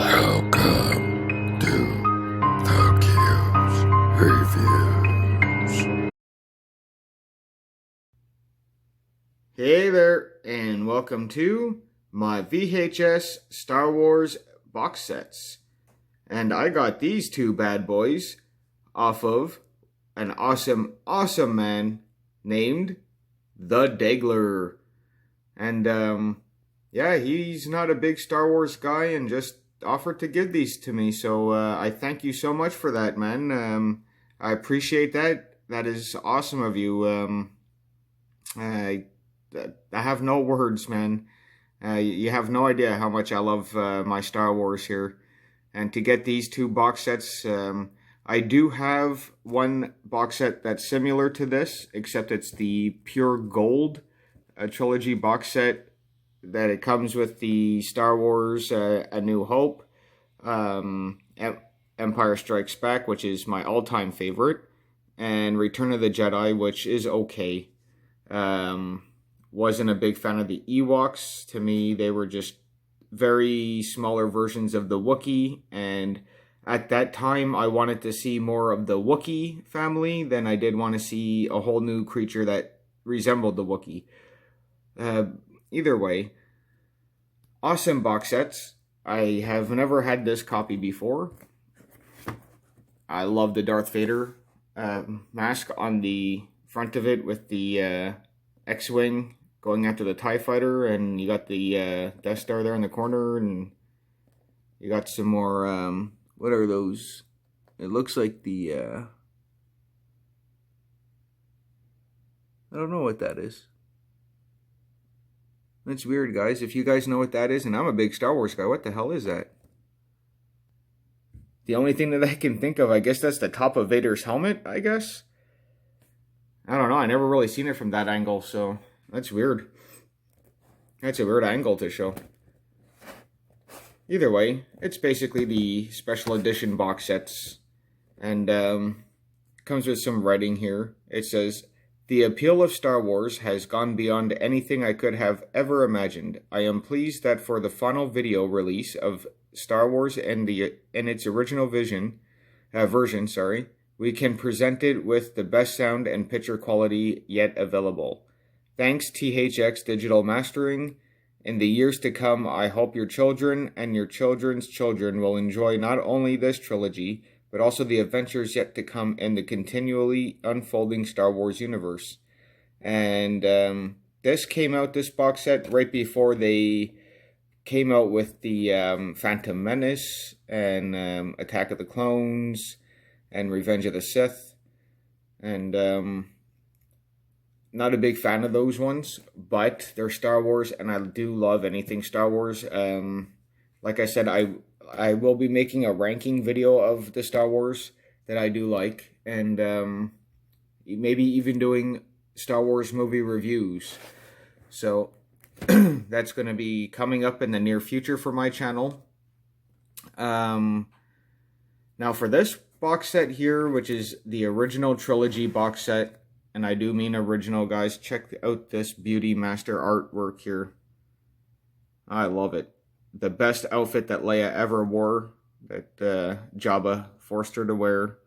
Welcome to the Q's Reviews. Hey there, and welcome to my VHS Star Wars box sets. And I got these two bad boys off of an awesome man named The Degler. And yeah, he's not a big Star Wars guy and just offered to give these to me. So I thank you so much for that, man. I appreciate that. That is awesome of you. I have no words, man. You have no idea how much I love my Star Wars here. And to get these two box sets, I do have one box set that's similar to this, except it's the pure gold trilogy box set that it comes with the Star Wars A New Hope, Empire Strikes Back, which is my all-time favorite, and Return of the Jedi, which is okay. Wasn't a big fan of the Ewoks. To me, they were just very smaller versions of the Wookiee, and at that time, I wanted to see more of the Wookiee family than I did want to see a whole new creature that resembled the Wookiee. Either way, awesome box sets. I have never had this copy before. I love the Darth Vader mask on the front of it with the X-Wing going after the TIE Fighter, and you got the Death Star there in the corner, and you got some more, what are those? It looks like the, I don't know what that is. That's weird, guys. If you guys know what that is, and I'm a big Star Wars guy, what the hell is that? The only thing that I can think of, I guess that's the top of Vader's helmet, I guess? I don't know, I never really seen it from that angle, so that's weird. That's a weird angle to show. Either way, it's basically the special edition box sets, and comes with some writing here. It says, "The appeal of Star Wars has gone beyond anything I could have ever imagined. I am pleased that for the final video release of Star Wars in its original version, we can present it with the best sound and picture quality yet available. Thanks THX Digital Mastering. In the years to come, I hope your children and your children's children will enjoy not only this trilogy, but also the adventures yet to come in the continually unfolding Star Wars universe." And this box set, right before they came out with the Phantom Menace and Attack of the Clones and Revenge of the Sith. And not a big fan of those ones, but they're Star Wars, and I do love anything Star Wars. Like I said, I will be making a ranking video of the Star Wars that I do like, and maybe even doing Star Wars movie reviews. So that's going to be coming up in the near future for my channel. Now for this box set here, which is the original trilogy box set, and I do mean original, guys, check out this beauty master artwork here. I love it. The best outfit that Leia ever wore, that Jabba forced her to wear.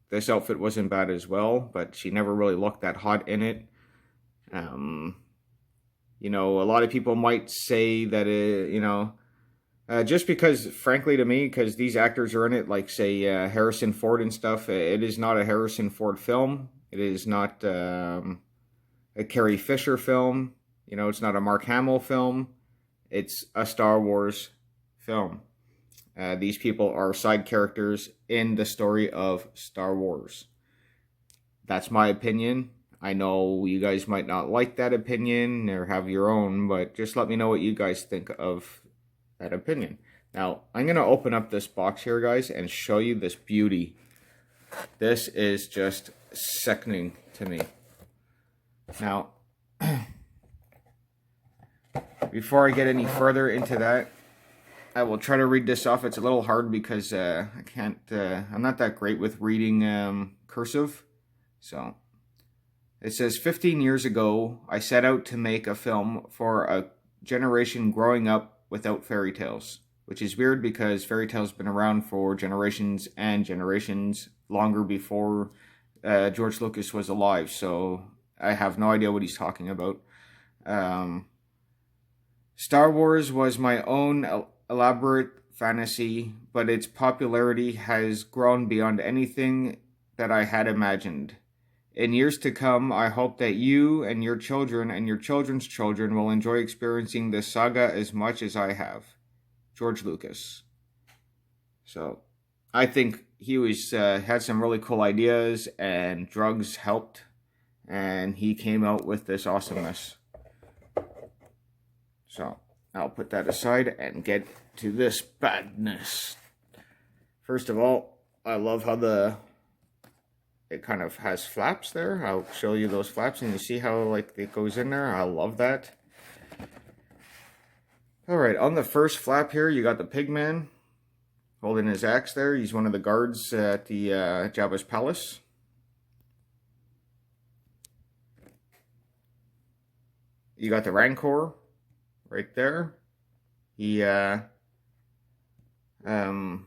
This outfit wasn't bad as well, but she never really looked that hot in it. You know, a lot of people might say that, just because, frankly, to me, because these actors are in it, like, say, Harrison Ford and stuff, it is not a Harrison Ford film. It is not a Carrie Fisher film. You know, it's not a Mark Hamill film. It's a Star Wars film. These people are side characters in the story of Star Wars. That's my opinion. I know you guys might not like that opinion or have your own, but just let me know what you guys think of that opinion. Now, I'm going to open up this box here, guys, and show you this beauty. This is just sickening to me. Now, before I get any further into that, I will try to read this off. It's a little hard because I can't, I'm not that great with reading cursive. So, it says, 15 years ago, I set out to make a film for a generation growing up without fairy tales. which is weird because fairy tales been around for generations and generations, longer before George Lucas was alive. So I have no idea what he's talking about. Star Wars was my own elaborate fantasy, but its popularity has grown beyond anything that I had imagined. In years to come, I hope that you and your children and your children's children will enjoy experiencing this saga as much as I have. George Lucas. So, I think he was had some really cool ideas, and drugs helped, and he came out with this awesomeness. So, I'll put that aside and get to this badness. First of all, I love how it kind of has flaps there. I'll show you those flaps, and you see how like it goes in there. I love that. Alright, on the first flap here, you got the Pigman holding his axe there. He's one of the guards at the Jabba's palace. You got the Rancor right there. He, not a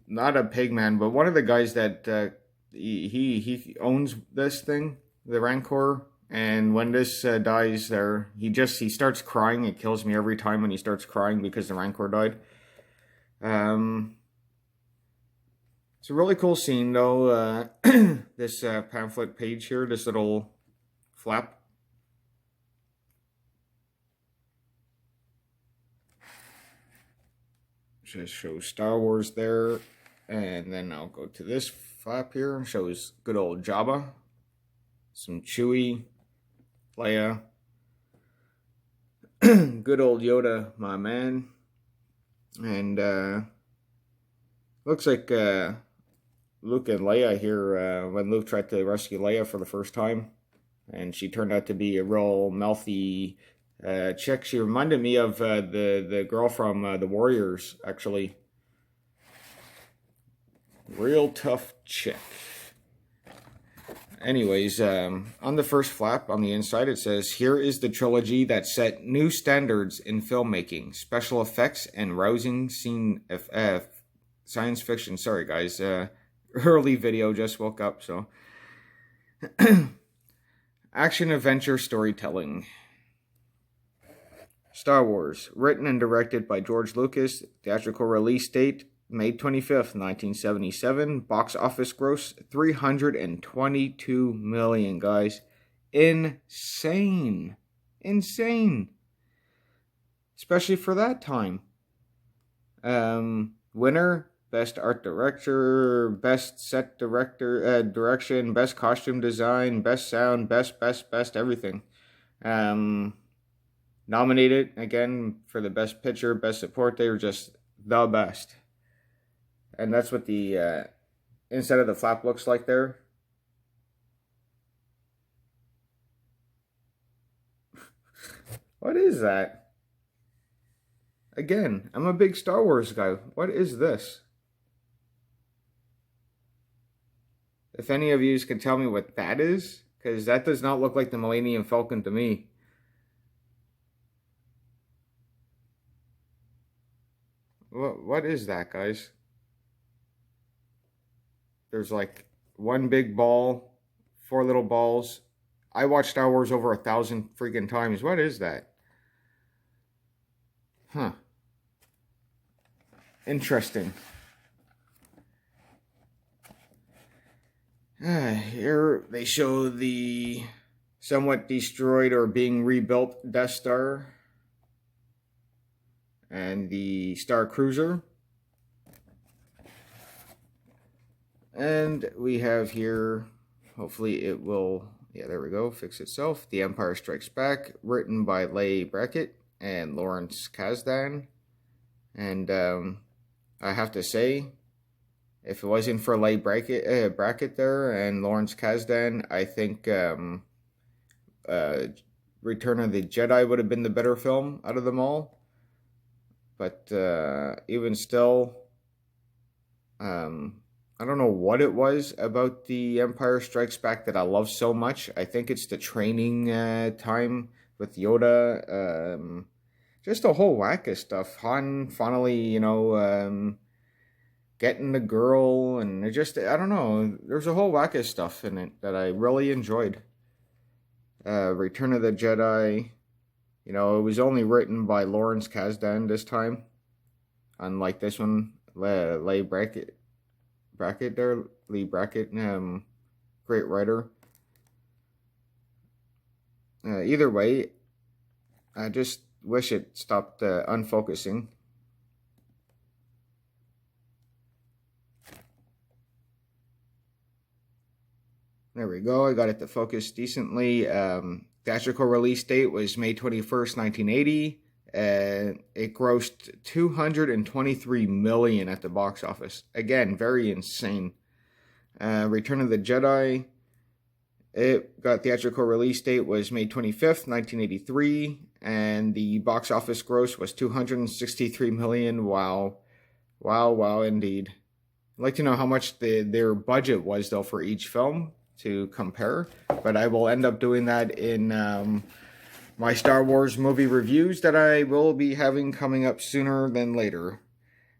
Pigman, but one of the guys that he owns this thing, the Rancor. And when this dies there, he starts crying. It kills me every time when he starts crying because the Rancor died. It's a really cool scene though. This pamphlet page here, this little flap. Just shows Star Wars there. And then I'll go to this flap here. Shows good old Jabba. Some Chewie. Leia. Good old Yoda, my man. And looks like Luke and Leia here, when Luke tried to rescue Leia for the first time. And she turned out to be a real mouthy chick. She reminded me of the girl from The Warriors, actually. Real tough chick. Anyways, on the first flap on the inside it says, "Here is the trilogy that set new standards in filmmaking, special effects, and rousing science fiction." Sorry guys, early video, just woke up, so. Action adventure storytelling. Star Wars, written and directed by George Lucas, theatrical release date May 25th, 1977. Box office gross, $322 million, guys. Insane. Insane. Especially for that time. Winner, best art director, best set direction, best costume design, best sound, best everything. Nominated, again, for the best picture, best support. They were just the best. And that's what the inside of the flap looks like there. What is that? Again, I'm a big Star Wars guy. What is this? If any of you can tell me what that is, because that does not look like the Millennium Falcon to me. What is that, guys? There's like one big ball, 4 little balls. I watched Star Wars over 1,000 freaking times. What is that? Huh. Interesting. Here they show the somewhat destroyed or being rebuilt Death Star and the Star Cruiser. And we have here, hopefully it will, yeah, there we go, fix itself. The Empire Strikes Back, written by Leigh Brackett and Lawrence Kasdan. And I have to say, if it wasn't for Leigh Brackett there and Lawrence Kasdan, I think Return of the Jedi would have been the better film out of them all. But even still, I don't know what it was about The Empire Strikes Back that I love so much. I think it's the training time with Yoda. just a whole whack of stuff. Han finally, getting the girl, and it just, I don't know, there's a whole whack of stuff in it that I really enjoyed. Return of the Jedi, it was only written by Lawrence Kasdan this time, unlike this one, Leigh Brackett, great writer. Either way, I just wish it stopped unfocusing. There we go. I got it to focus decently. Theatrical release date was May 21st, 1980. And it grossed $223 million at the box office. Again, very insane. Return of the Jedi. It got theatrical release date was May 25th, 1983. And the box office gross was $263 million. Wow. Wow, indeed. I'd like to know how much their budget was, though, for each film to compare, but I will end up doing that in my Star Wars movie reviews that I will be having coming up sooner than later.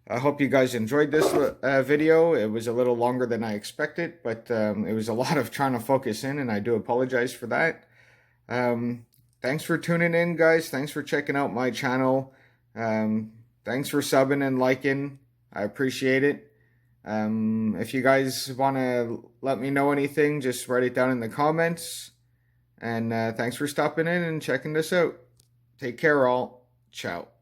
I hope you guys enjoyed this video. It was a little longer than I expected, but it was a lot of trying to focus in, and I do apologize for that. Thanks for tuning in, guys. Thanks for checking out my channel. Thanks for subbing and liking. I appreciate it. If you guys want to let me know anything, just write it down in the comments. And thanks for stopping in and checking this out. Take care, all. Ciao.